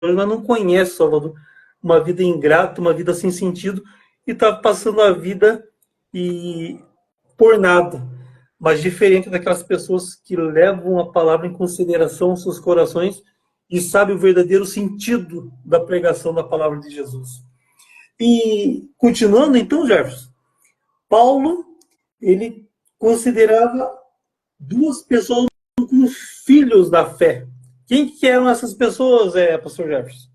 mas não conhece o Salvador. Uma vida ingrata, uma vida sem sentido, e está passando a vida e por nada. Mas diferente daquelas pessoas que levam a palavra em consideração aos seus corações e sabem o verdadeiro sentido da pregação da palavra de Jesus. E continuando então, Jefferson, Paulo, ele considerava duas pessoas como filhos da fé. Quem que eram essas pessoas, pastor Jefferson?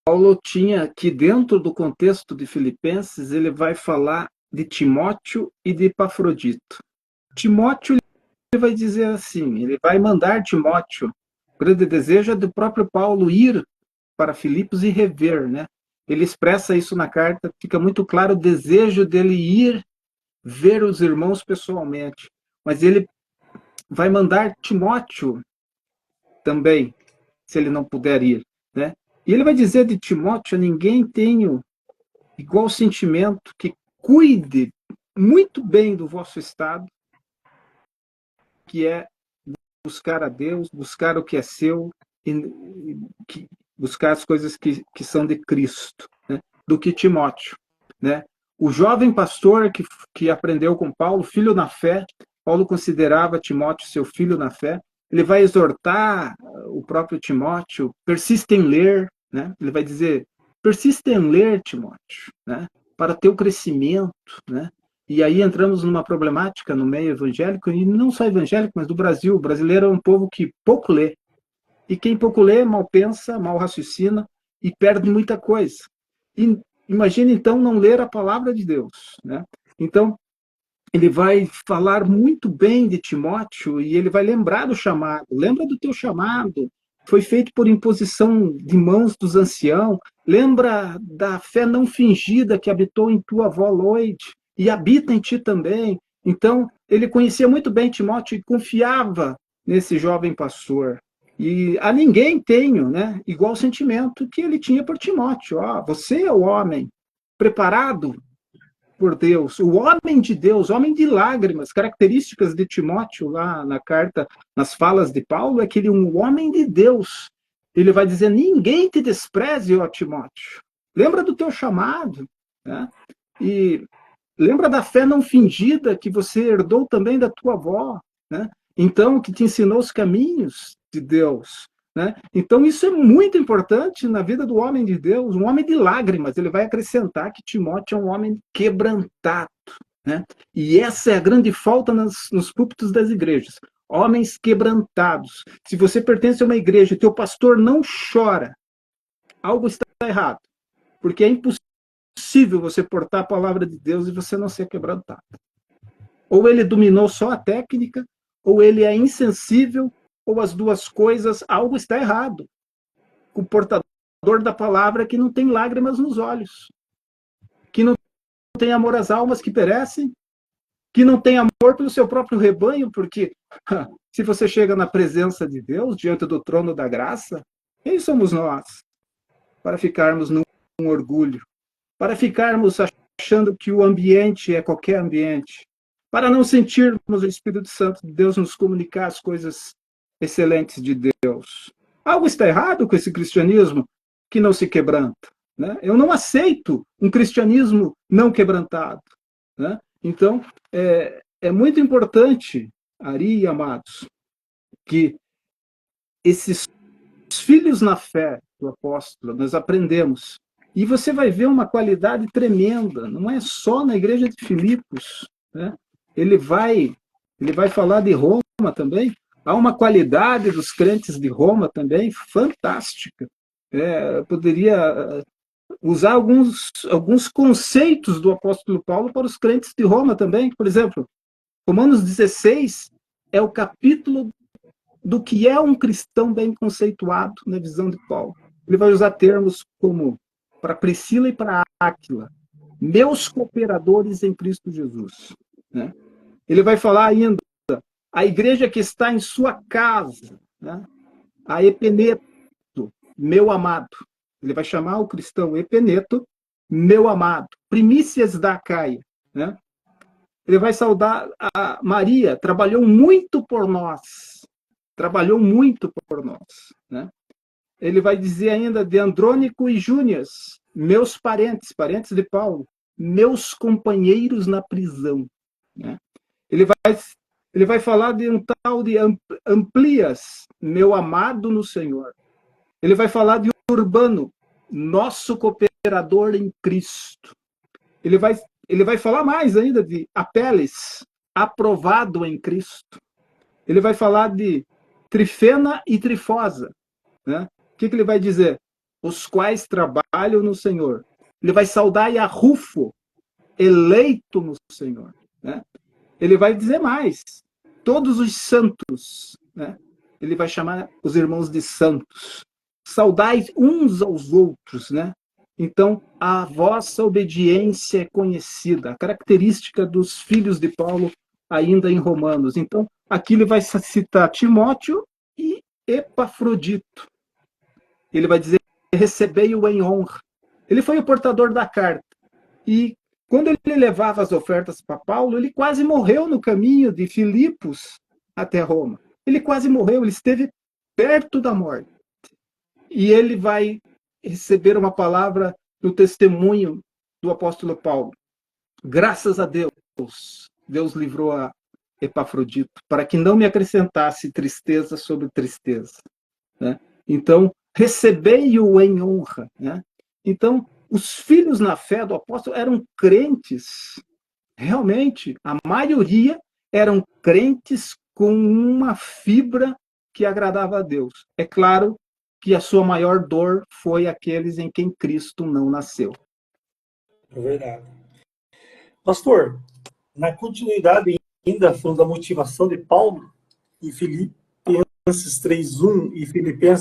Paulo tinha que, dentro do contexto de Filipenses, ele vai falar de Timóteo e de Epafrodito. Timóteo, ele vai dizer assim, ele vai mandar Timóteo. O grande desejo é do próprio Paulo ir para Filipos e rever, né? Ele expressa isso na carta, fica muito claro o desejo dele ir ver os irmãos pessoalmente. Mas ele vai mandar Timóteo também, se ele não puder ir, né? E ele vai dizer de Timóteo: ninguém tem igual sentimento, que cuide muito bem do vosso estado, que é buscar a Deus, buscar o que é seu, e buscar as coisas que são de Cristo, né? Do que Timóteo, né? O jovem pastor que aprendeu com Paulo, filho na fé, Paulo considerava Timóteo seu filho na fé. Ele vai exortar o próprio Timóteo, persiste em ler, né? Ele vai dizer, persiste em ler, Timóteo, né? Para teu crescimento, né? E aí entramos numa problemática no meio evangélico, e não só evangélico, mas do Brasil. O brasileiro é um povo que pouco lê. E quem pouco lê, mal pensa, mal raciocina e perde muita coisa. E imagine, então, não ler a palavra de Deus, né? Então, ele vai falar muito bem de Timóteo e ele vai lembrar do chamado. Lembra do teu chamado. Foi feito por imposição de mãos dos anciãos. Lembra da fé não fingida que habitou em tua avó Loide e habita em ti também. Então, ele conhecia muito bem Timóteo e confiava nesse jovem pastor. E a ninguém tenho, né, igual sentimento que ele tinha por Timóteo. Você é o homem preparado por Deus, o homem de Deus, homem de lágrimas. Características de Timóteo lá na carta, nas falas de Paulo, é que ele é um homem de Deus. Ele vai dizer: ninguém te despreze, ó Timóteo. Lembra do teu chamado, né? E lembra da fé não fingida que você herdou também da tua avó, né? Então, que te ensinou os caminhos de Deus, né? Então, isso é muito importante na vida do homem de Deus, um homem de lágrimas. Ele vai acrescentar que Timóteo é um homem quebrantado, né? E essa é a grande falta nos púlpitos das igrejas. Homens quebrantados. Se você pertence a uma igreja e teu pastor não chora, algo está errado. Porque é impossível você portar a palavra de Deus e você não ser quebrantado. Ou ele dominou só a técnica, ou ele é insensível, ou as duas coisas, algo está errado. O portador da palavra que não tem lágrimas nos olhos, que não tem amor às almas que perecem, que não tem amor pelo seu próprio rebanho, porque se você chega na presença de Deus, diante do trono da graça, quem somos nós para ficarmos num orgulho, para ficarmos achando que o ambiente é qualquer ambiente, para não sentirmos o Espírito Santo de Deus nos comunicar as coisas excelentes de Deus? Algo está errado com esse cristianismo que não se quebranta, né? Eu não aceito um cristianismo não quebrantado, né? Então, é muito importante, Ari e amados, que esses filhos na fé do apóstolo, nós aprendemos. E você vai ver uma qualidade tremenda, não é só na igreja de Filipos, né? Ele vai falar de Roma também. Há uma qualidade dos crentes de Roma também fantástica. Eu poderia usar alguns conceitos do apóstolo Paulo para os crentes de Roma também. Por exemplo, Romanos 16 é o capítulo do que é um cristão bem conceituado na visão de Paulo. Ele vai usar termos como, para Priscila e para Áquila, meus cooperadores em Cristo Jesus, né? Ele vai falar ainda a igreja que está em sua casa, né? A Epeneto, meu amado. Ele vai chamar o cristão Epeneto, meu amado. Primícias da Acaia, né? Ele vai saudar a Maria, trabalhou muito por nós. trabalhou muito por nós, né? Ele vai dizer ainda de Andrônico e Júnias, meus parentes, parentes de Paulo, meus companheiros na prisão, né? Ele vai falar de um tal de Amplias, meu amado no Senhor. Ele vai falar de Urbano, nosso cooperador em Cristo. Ele vai falar mais ainda de Apeles, aprovado em Cristo. Ele vai falar de Trifena e Trifosa, né? O que ele vai dizer? Os quais trabalham no Senhor. Ele vai saudar a Rufo, eleito no Senhor, né? Ele vai dizer mais, todos os santos, né? Ele vai chamar os irmãos de santos. Saudai uns aos outros, né? Então, a vossa obediência é conhecida, a característica dos filhos de Paulo ainda em Romanos. Então, aqui ele vai citar Timóteo e Epafrodito. Ele vai dizer, recebei-o em honra. Ele foi o portador da carta. E quando ele levava as ofertas para Paulo, ele quase morreu no caminho de Filipos até Roma. Ele quase morreu, ele esteve perto da morte. E ele vai receber uma palavra no testemunho do apóstolo Paulo. Graças a Deus, Deus livrou a Epafrodito, para que não me acrescentasse tristeza sobre tristeza, né? Então, recebei-o em honra, né? Então, os filhos na fé do apóstolo eram crentes, realmente, a maioria eram crentes com uma fibra que agradava a Deus. É claro que a sua maior dor foi aqueles em quem Cristo não nasceu. É verdade. Pastor, na continuidade ainda falando da motivação de Paulo, em Filipenses 3:1 e Filipenses